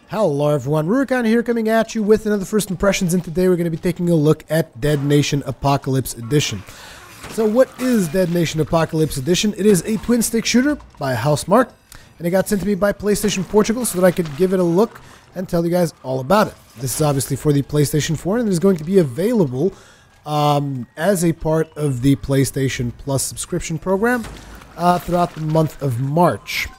Hello everyone, Rurikhan here coming at you with another First Impressions, and today we're going to be taking a look at Dead Nation Apocalypse Edition. So what is Dead Nation Apocalypse Edition? It is a twin-stick shooter by Housemarque, and it got sent to me by PlayStation Portugal so that I could give it a look and tell you guys all about it. This is obviously for the PlayStation 4, and it is going to be available as a part of the PlayStation Plus subscription program throughout the month of March.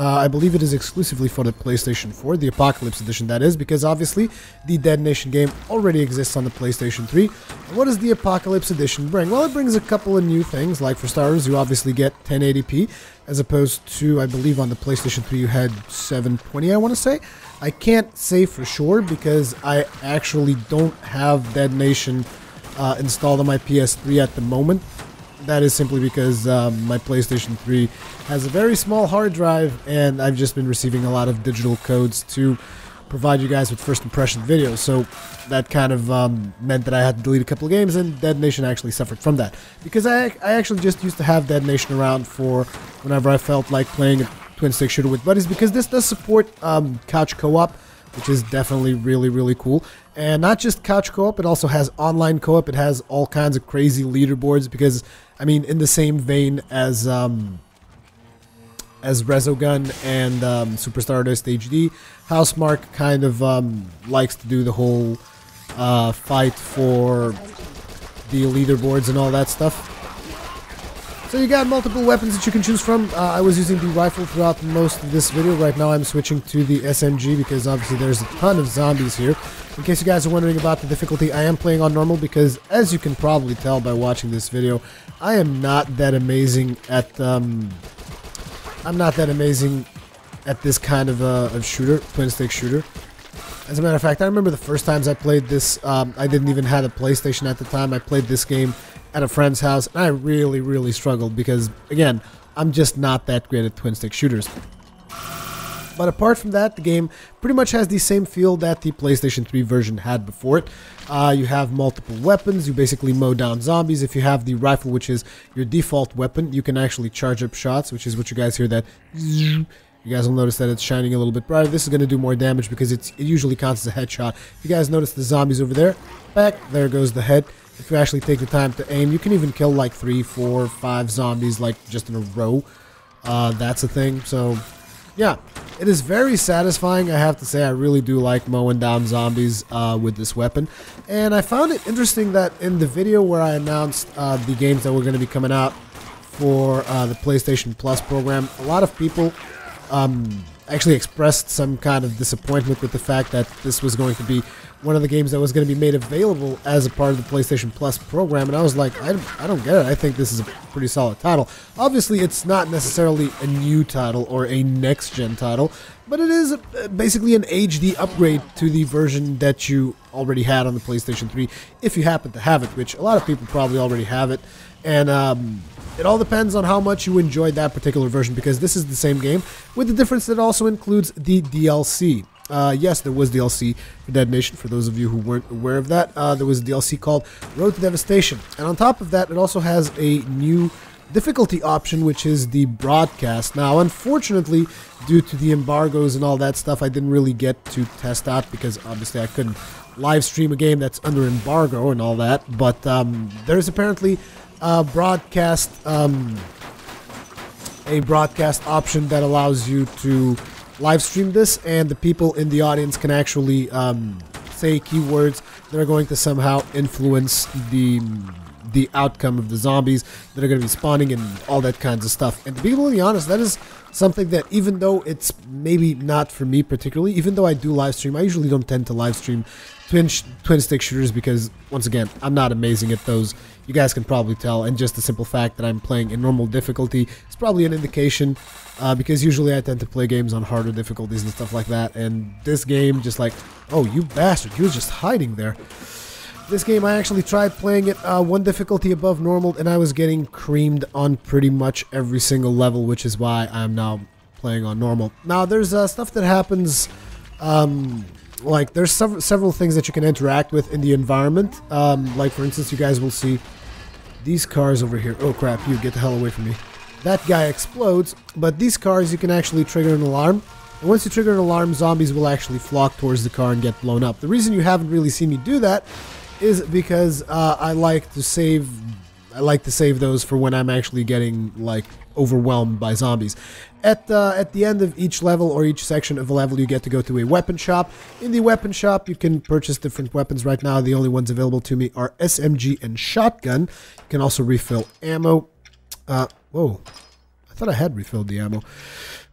I believe it is exclusively for the PlayStation 4, the Apocalypse Edition that is, because obviously the Dead Nation game already exists on the PlayStation 3. And what does the Apocalypse Edition bring? Well, it brings a couple of new things, like for starters, you obviously get 1080p, as opposed to, I believe on the PlayStation 3 you had 720, I want to say. I can't say for sure because I actually don't have Dead Nation installed on my PS3 at the moment. That is simply because my PlayStation 3 has a very small hard drive, and I've just been receiving a lot of digital codes to provide you guys with first impression videos. So that kind of meant that I had to delete a couple of games, and Dead Nation actually suffered from that. Because I actually just used to have Dead Nation around for whenever I felt like playing a twin-stick shooter with buddies, because this does support couch co-op, which is definitely really cool. And not just couch co-op, it also has online co-op. It has all kinds of crazy leaderboards because, I mean, in the same vein as Resogun and Super Stardust HD, Housemarque kind of likes to do the whole fight for the leaderboards and all that stuff. So you got multiple weapons that you can choose from. I was using the rifle throughout most of this video. Right now I'm switching to the SMG because obviously there's a ton of zombies here. In case you guys are wondering about the difficulty, I am playing on normal because, as you can probably tell by watching this video, I am not that amazing at this kind of a shooter, twin-stick shooter. As a matter of fact, I remember the first times I played this, I didn't even have a PlayStation at the time. I played this game at a friend's house, and I really struggled because, again, I'm just not that great at twin-stick shooters. But apart from that, the game pretty much has the same feel that the PlayStation 3 version had before it. You have multiple weapons. You basically mow down zombies. If you have the rifle, which is your default weapon, you can actually charge up shots, which is what you guys hear, that you guys will notice that it's shining a little bit brighter. This is going to do more damage because it usually counts as a headshot. You guys notice the zombies over there? Back, there goes the head. If you actually take the time to aim, you can even kill like 3, 4, 5 zombies like just in a row. That's a thing. So yeah, it is very satisfying. I have to say, I really do like mowing down zombies with this weapon. And I found it interesting that in the video where I announced the games that were going to be coming out for the PlayStation Plus program, a lot of people actually expressed some kind of disappointment with the fact that this was going to be one of the games that was going to be made available as a part of the PlayStation Plus program, and I was like, I don't get it. I think this is a pretty solid title. Obviously, it's not necessarily a new title or a next-gen title, but it is basically an HD upgrade to the version that you already had on the PlayStation 3, if you happen to have it, which a lot of people probably already have it. And it all depends on how much you enjoyed that particular version, because this is the same game, with the difference that it also includes the DLC. Yes, there was DLC for Dead Nation, for those of you who weren't aware of that. There was a DLC called Road to Devastation. And on top of that, it also has a new difficulty option, which is the broadcast. Now, unfortunately, due to the embargoes and all that stuff, I didn't really get to test out because obviously I couldn't live stream a game that's under embargo and all that. But there's apparently a broadcast option that allows you to live stream this, and the people in the audience can actually say keywords that are going to somehow influence the outcome of the zombies that are going to be spawning and all that kinds of stuff. And to be really honest, that is something that, even though it's maybe not for me particularly, even though I do live stream, I usually don't tend to live stream twin-stick shooters because, once again, I'm not amazing at those. You guys can probably tell, and just the simple fact that I'm playing in normal difficulty is probably an indication, because usually I tend to play games on harder difficulties and stuff like that, and this game, just like, oh, you bastard, he was just hiding there. This game, I actually tried playing it one difficulty above normal, and I was getting creamed on pretty much every single level, which is why I'm now playing on normal. Now, there's stuff that happens, like, there's several things that you can interact with in the environment. Like, for instance, you guys will see these cars over here. Oh, crap, you get the hell away from me. That guy explodes, but these cars, you can actually trigger an alarm And once you trigger an alarm, zombies will actually flock towards the car and get blown up. The reason you haven't really seen me do that is because I like to save those for when I'm actually getting like overwhelmed by zombies. At the end of each level or each section of a level, you get to go to a weapon shop. In the weapon shop, you can purchase different weapons. Right now, the only ones available to me are SMG and shotgun. You can also refill ammo. Whoa, I thought I had refilled the ammo.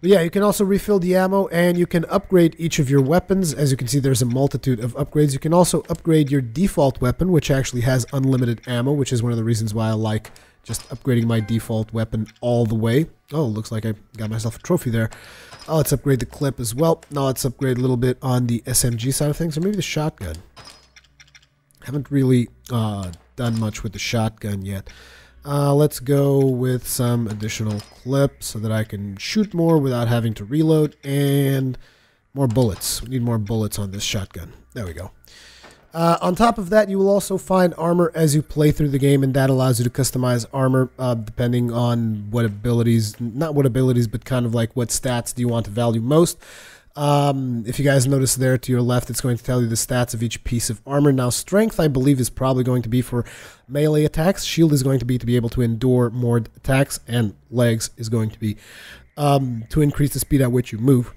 But yeah, you can also refill the ammo, and you can upgrade each of your weapons. As you can see, there's a multitude of upgrades. You can also upgrade your default weapon, which actually has unlimited ammo, which is one of the reasons why I like just upgrading my default weapon all the way. Oh, looks like I got myself a trophy there. Oh, let's upgrade the clip as well. Now let's upgrade a little bit on the SMG side of things, or maybe the shotgun. Haven't really done much with the shotgun yet. Let's go with some additional clips so that I can shoot more without having to reload, and more bullets. We need more bullets on this shotgun. There we go. On top of that, you will also find armor as you play through the game, and that allows you to customize armor depending on what abilities, not what abilities, but kind of like what stats do you want to value most. If you guys notice there to your left, it's going to tell you the stats of each piece of armor. Now, strength, I believe, is probably going to be for melee attacks. Shield is going to be able to endure more attacks, and legs is going to be to increase the speed at which you move.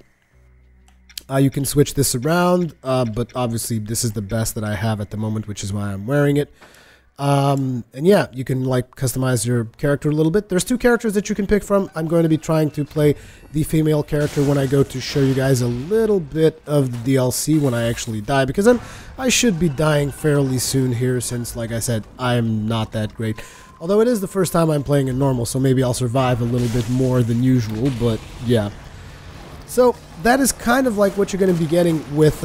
You can switch this around, but obviously this is the best that I have at the moment, which is why I'm wearing it. And yeah, you can like customize your character a little bit. There's two characters that you can pick from. I'm going to be trying to play the female character when I go to show you guys a little bit of the DLC when I actually die, because I should be dying fairly soon here, since like I said, I'm not that great. Although it is the first time I'm playing in normal, so maybe I'll survive a little bit more than usual, but yeah. So that is kind of like what you're going to be getting with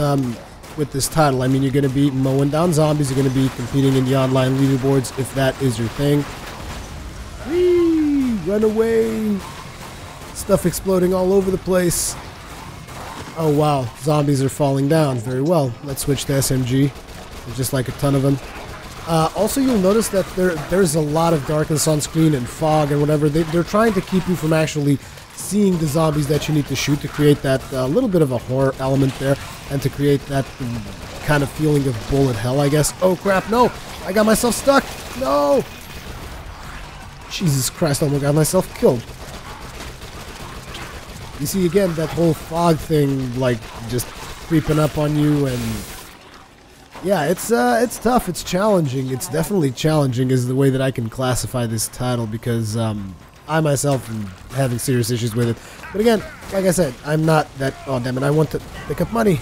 this title. I mean, you're going to be mowing down zombies. You're going to be competing in the online leaderboards if that is your thing. Whee! Run away! Stuff exploding all over the place. Oh wow, zombies are falling down. Very well. Let's switch to SMG. There's just like a ton of them. Also, you'll notice that there's a lot of darkness on screen and fog and whatever. They're trying to keep you from actually seeing the zombies that you need to shoot, to create that little bit of a horror element there, and to create that kind of feeling of bullet hell, I guess. Oh crap, no! I got myself stuck! No! Jesus Christ, almost got myself killed. You see, again, that whole fog thing, like, just creeping up on you, and yeah, it's tough, it's challenging. It's definitely challenging is the way that I can classify this title, because I myself am having serious issues with it. But again, like I said, I'm not that... Oh, damn it, I want to pick up money.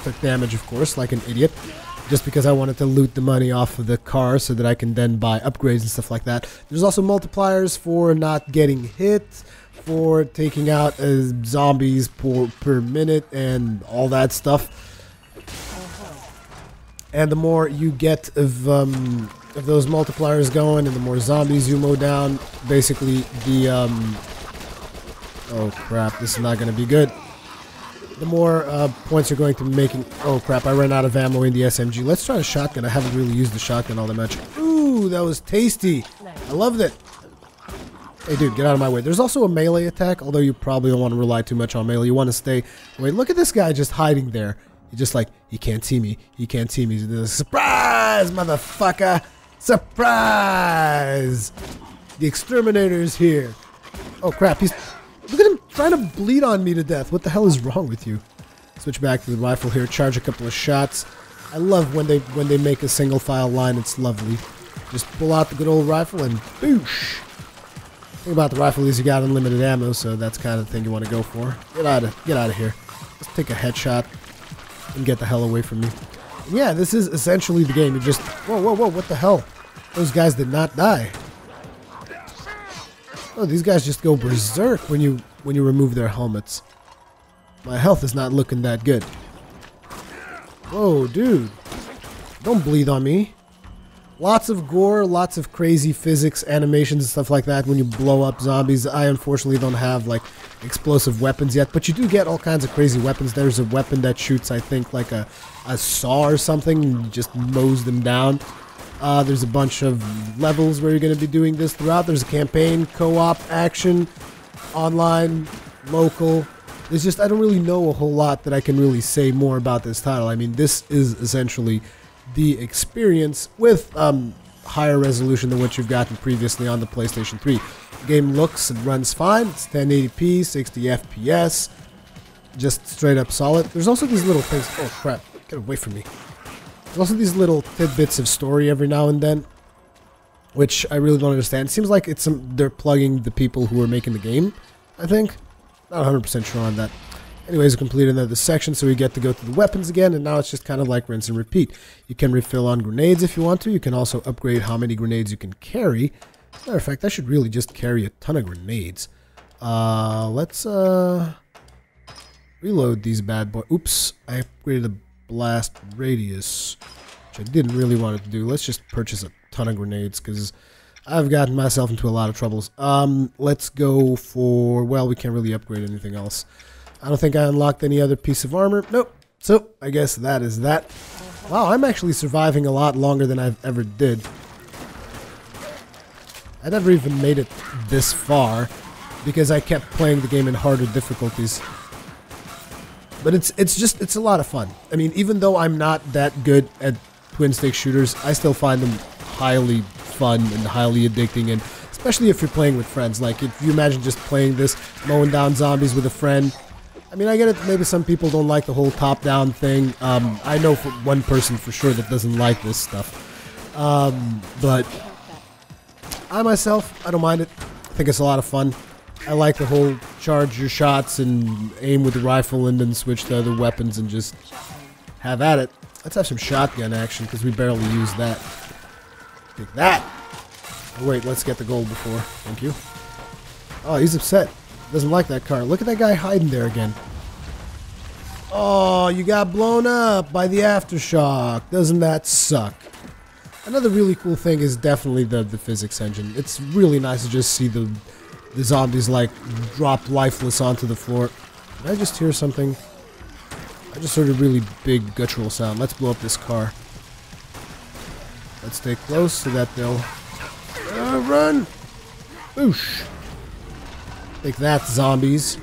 Took damage, of course, like an idiot. Just because I wanted to loot the money off of the car so that I can then buy upgrades and stuff like that. There's also multipliers for not getting hit, for taking out zombies per minute, and all that stuff. And the more you get of those multipliers going, and the more zombies you mow down, basically the oh crap, this is not going to be good. The more points you're going to be making. Oh crap, I ran out of ammo in the SMG. Let's try a shotgun. I haven't really used the shotgun all that much. Ooh, that was tasty. I loved it. Hey dude, get out of my way. There's also a melee attack, although you probably don't want to rely too much on melee. You want to stay... Wait, look at this guy just hiding there. He's just like, he can't see me. He can't see me. Surprise, motherfucker! Surprise! The exterminator's here. Oh crap, he's... Look at him trying to bleed on me to death. What the hell is wrong with you? Switch back to the rifle here, charge a couple of shots. I love when they make a single file line. It's lovely. Just pull out the good old rifle and boosh. The thing about the rifle is you got unlimited ammo, so that's kind of the thing you want to go for. Get out of here. Let's take a headshot and get the hell away from me. And yeah, this is essentially the game. You just... Whoa, what the hell? Those guys did not die. Oh, these guys just go berserk when you remove their helmets. My health is not looking that good. Whoa, dude. Don't bleed on me. Lots of gore, lots of crazy physics, animations, and stuff like that when you blow up zombies. I unfortunately don't have, like, explosive weapons yet, but you do get all kinds of crazy weapons. There's a weapon that shoots, I think, like a saw or something, and just mows them down. There's a bunch of levels where you're going to be doing this throughout. There's a campaign, co-op, action, online, local. It's just I don't really know a whole lot that I can really say more about this title. I mean, this is essentially the experience with higher resolution than what you've gotten previously on the PlayStation 3. The game looks and runs fine. It's 1080p, 60 FPS, just straight up solid. There's also these little things. Oh crap! Get away from me. There's also these little tidbits of story every now and then, which I really don't understand. It seems like they're plugging the people who are making the game, I think. Not 100% sure on that. Anyways, we completed another section, so we get to go to the weapons again, and now it's just kind of like rinse and repeat. You can refill on grenades if you want to. You can also upgrade how many grenades you can carry. As a matter of fact, I should really just carry a ton of grenades. Let's reload these bad boys. Oops, I upgraded the blast radius, which I didn't really want to do. Let's just purchase a ton of grenades, because I've gotten myself into a lot of troubles. Let's go for... well, we can't really upgrade anything else. I don't think I unlocked any other piece of armor. Nope. So, I guess that is that. Wow, I'm actually surviving a lot longer than I've ever did. I never even made it this far, because I kept playing the game in harder difficulties. But it's a lot of fun. I mean, even though I'm not that good at twin-stick shooters, I still find them highly fun and highly addicting, and especially if you're playing with friends. Like, if you imagine just playing this, mowing down zombies with a friend. I mean, I get it, maybe some people don't like the whole top-down thing. I know for one person for sure that doesn't like this stuff. But I myself, I don't mind it. I think it's a lot of fun. I like the whole charge your shots and aim with the rifle and then switch to other weapons and just have at it. Let's have some shotgun action, because we barely use that. Take that! Oh, wait, let's get the gold before. Thank you. Oh, he's upset. Doesn't like that car. Look at that guy hiding there again. Oh, you got blown up by the aftershock. Doesn't that suck? Another really cool thing is definitely the physics engine. It's really nice to just see the zombies, like, drop lifeless onto the floor. Did I just hear something? I just heard a really big guttural sound. Let's blow up this car. Let's stay close so that they'll... run! Boosh! Take that, zombies.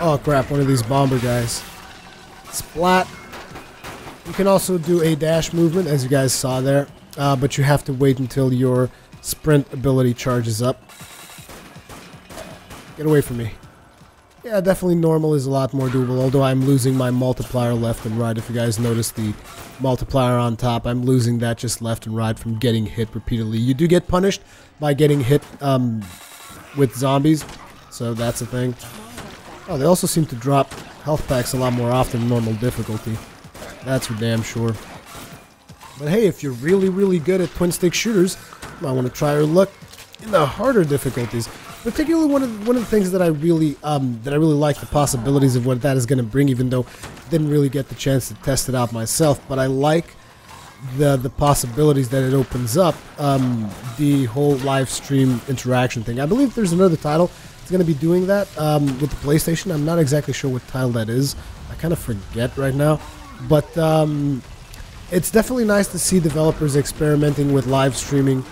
Oh crap, one of these bomber guys. Splat! You can also do a dash movement, as you guys saw there, but you have to wait until your sprint ability charges up. Get away from me. Yeah, definitely normal is a lot more doable, although I'm losing my multiplier left and right. If you guys notice the multiplier on top, I'm losing that just left and right from getting hit repeatedly. You do get punished by getting hit with zombies, so that's a thing. Oh, they also seem to drop health packs a lot more often in normal difficulty. That's for damn sure. But hey, if you're really, really good at twin-stick shooters, you might want to try your luck in the harder difficulties. Particularly one of the things that I really like the possibilities of what that is going to bring, even though I didn't really get the chance to test it out myself. But I like the possibilities that it opens up, the whole live stream interaction thing. I believe there's another title that's going to be doing that with the PlayStation. I'm not exactly sure what title that is. I kind of forget right now. But it's definitely nice to see developers experimenting with live streaming,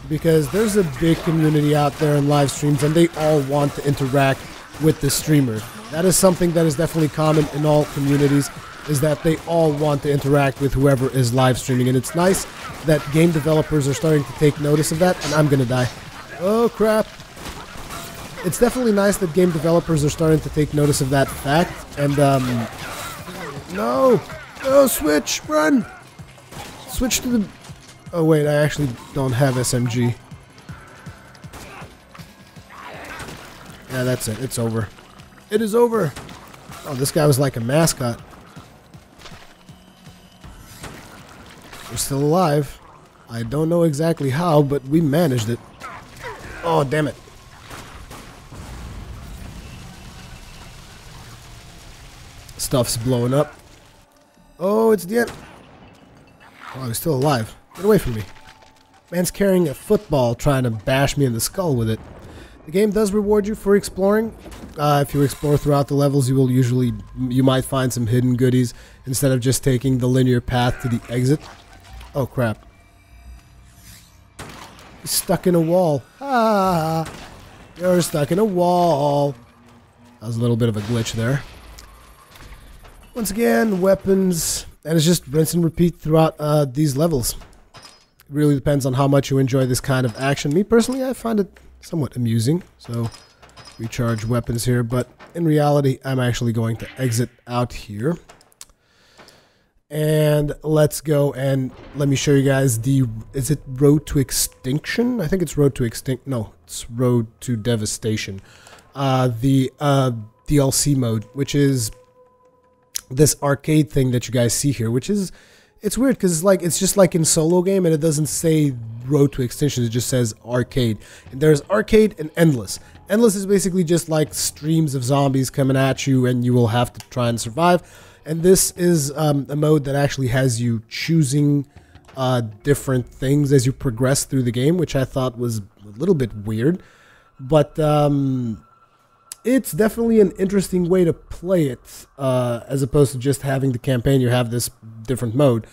because there's a big community out there in live streams, and they all want to interact with the streamer. That is something that is definitely common in all communities, is that they all want to interact with whoever is live streaming. And it's nice that game developers are starting to take notice of that. And I'm gonna die. Oh crap. It's definitely nice that game developers are starting to take notice of that fact. And no, switch, run, switch to the... Oh wait, I actually don't have SMG. Yeah, that's it. It's over. It is over. Oh, this guy was like a mascot. We're still alive. I don't know exactly how, but we managed it. Oh, damn it. Stuff's blowing up. Oh, it's the end. Oh, he's still alive. Get away from me. Man's carrying a football trying to bash me in the skull with it. The game does reward you for exploring. If you explore throughout the levels, you might find some hidden goodies instead of just taking the linear path to the exit. Oh crap. He's stuck in a wall. Ah! You're stuck in a wall. That was a little bit of a glitch there. Once again, weapons, and it's just rinse and repeat throughout these levels. It really depends on how much you enjoy this kind of action. Me personally, I find it somewhat amusing. So, recharge weapons here, but in reality, I'm actually going to exit out here. And let's go and let me show you guys the, is it Road to Extinction? I think it's Road to Extinction. No, it's Road to Devastation. The DLC mode, which is this arcade thing that you guys see here, which is, it's weird because it's just like in solo game and it doesn't say Road to Extinction, it just says arcade. And there's arcade and endless. Endless is basically just like streams of zombies coming at you and you will have to try and survive. And this is a mode that actually has you choosing different things as you progress through the game, which I thought was a little bit weird. But it's definitely an interesting way to play it, as opposed to just having the campaign. You have this different mode.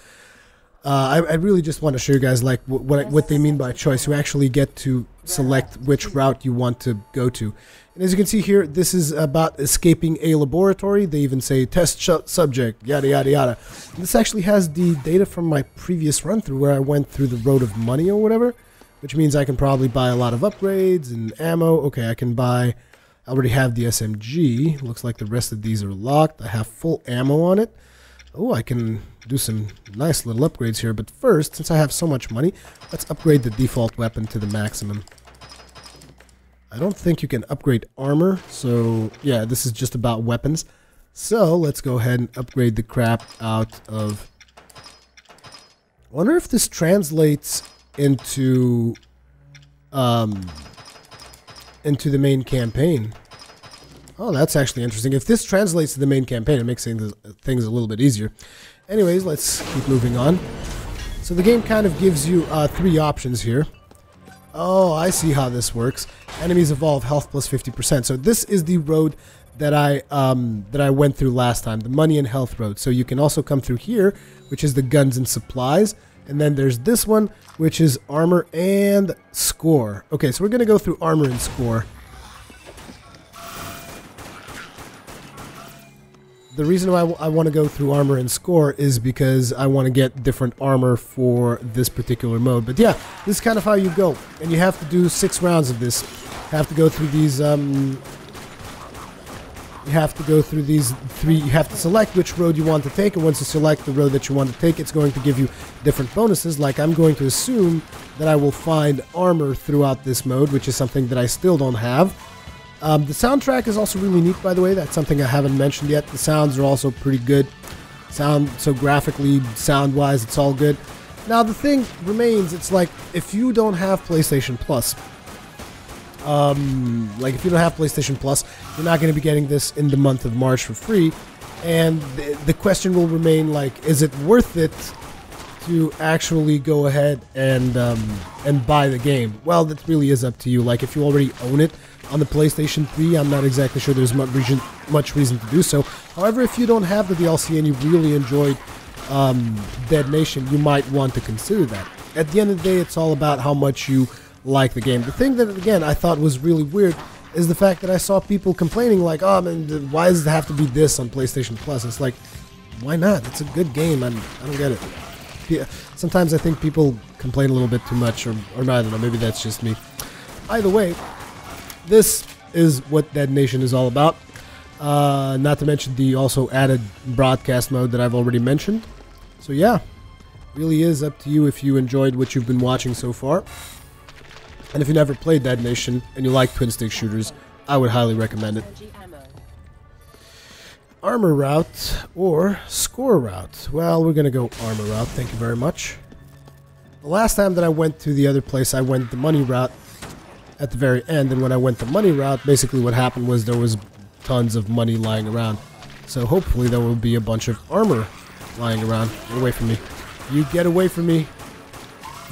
I really just want to show you guys like what they mean by choice. You actually get to select which route you want to go to. And as you can see here, this is about escaping a laboratory. They even say test subject, yada yada yada. And this actually has the data from my previous run through where I went through the road of money or whatever, which means I can probably buy a lot of upgrades and ammo. Okay, I can buy, I already have the SMG. Looks like the rest of these are locked. I have full ammo on it. Oh, I can do some nice little upgrades here. But first, since I have so much money, let's upgrade the default weapon to the maximum. I don't think you can upgrade armor, so yeah, this is just about weapons. So let's go ahead and upgrade the crap out of... I wonder if this translates into the main campaign. Oh, that's actually interesting. If this translates to the main campaign, it makes things a little bit easier. Anyways, let's keep moving on. So the game kind of gives you 3 options here. Oh, I see how this works. Enemies evolve, health plus 50%. So this is the road that I went through last time, the money and health road. So you can also come through here, which is the guns and supplies. And then there's this one, which is armor and score. Okay, so we're going to go through armor and score. The reason why I want to go through armor and score is because I want to get different armor for this particular mode. But yeah, this is kind of how you go. And you have to do 6 rounds of this. You have to go through these, you have to go through these 3, you have to select which road you want to take, and once you select the road that you want to take, it's going to give you different bonuses. Like I'm going to assume that I will find armor throughout this mode, which is something that I still don't have. The soundtrack is also really neat, by the way. That's something I haven't mentioned yet. The sounds are also pretty good. So graphically, sound-wise, it's all good. Now, the thing remains, it's like, if you don't have PlayStation Plus, if you don't have PlayStation Plus, you're not going to be getting this in the month of March for free. And the question will remain, like, is it worth it to actually go ahead and buy the game? Well, that really is up to you. Like, if you already own it on the PlayStation 3, I'm not exactly sure there's much reason to do so. However, if you don't have the DLC and you really enjoyed Dead Nation, you might want to consider that. At the end of the day, it's all about how much you like the game. The thing that, again, I thought was really weird is the fact that I saw people complaining like, oh man, why does it have to be this on PlayStation Plus? It's like, why not? It's a good game. I don't get it. Yeah, sometimes I think people complain a little bit too much, or I don't know, maybe that's just me. Either way, this is what Dead Nation is all about. Not to mention the also added broadcast mode that I've already mentioned. So yeah, really is up to you if you enjoyed what you've been watching so far. And if you never played Dead Nation and you like twin stick shooters, I would highly recommend it. Armor route or score route? Well, we're gonna go armor route, thank you very much. The last time that I went to the other place, I went the money route at the very end, and when I went the money route, basically what happened was there was tons of money lying around. So hopefully there will be a bunch of armor lying around. Get away from me. You get away from me,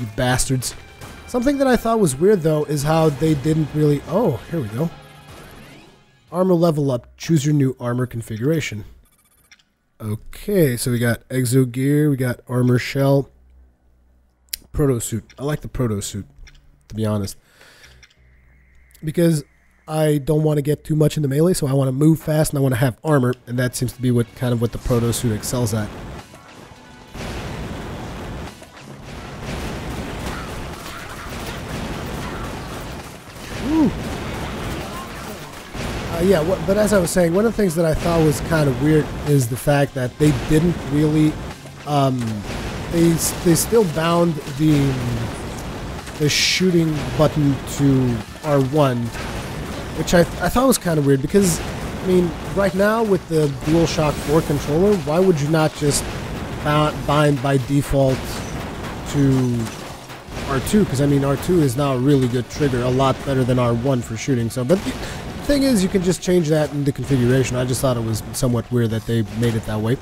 you bastards. Something that I thought was weird though is how they didn't really... Oh, here we go. Armor level up. Choose your new armor configuration. Okay, so we got exo gear, we got armor shell, proto suit. I like the proto suit, to be honest, because I don't want to get too much into melee, so I want to move fast and I want to have armor, and that seems to be what the proto suit excels at. Woo. Yeah, but as I was saying, one of the things that I thought was kind of weird is the fact that they didn't really, they still bound the shooting button to R1, which I thought was kind of weird because, I mean, right now with the DualShock 4 controller, why would you not just bind by default to R2? Because, I mean, R2 is now a really good trigger, a lot better than R1 for shooting. So, but the thing is, you can just change that in the configuration. I just thought it was somewhat weird that they made it that way.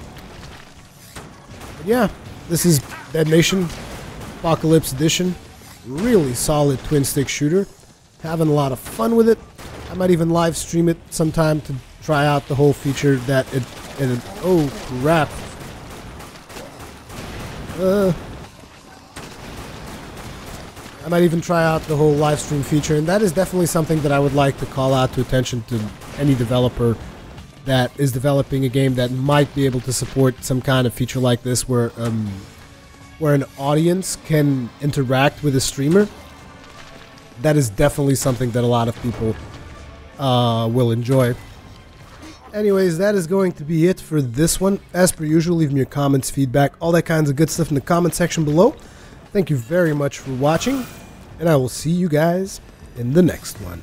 But yeah, this is Dead Nation Apocalypse Edition. Really solid twin-stick shooter. Having a lot of fun with it. I might even live stream it sometime to try out the whole feature that it oh crap. I might even try out the whole live stream feature, and that is definitely something that I would like to call out to attention to any developer that is developing a game that might be able to support some kind of feature like this where an audience can interact with a streamer. That is definitely something that a lot of people will enjoy. Anyways, that is going to be it for this one. As per usual, leave me your comments, feedback, all that kinds of good stuff in the comment section below. Thank you very much for watching, and I will see you guys in the next one.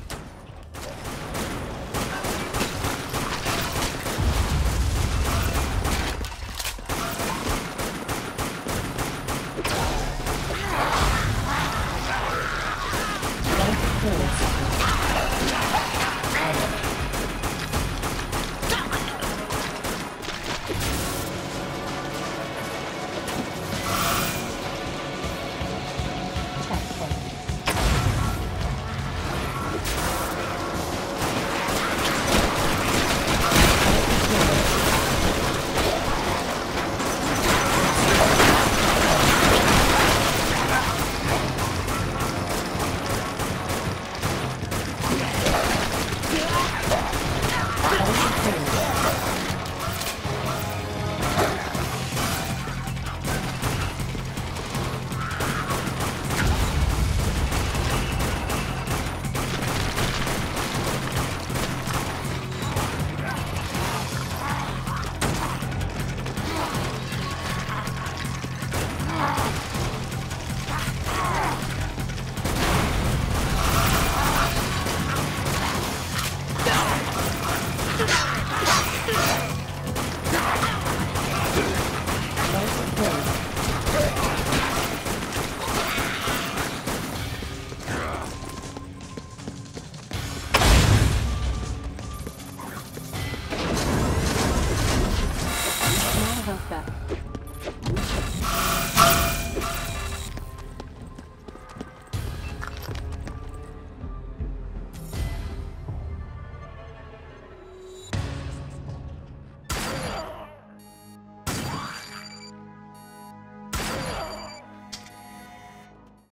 Health back.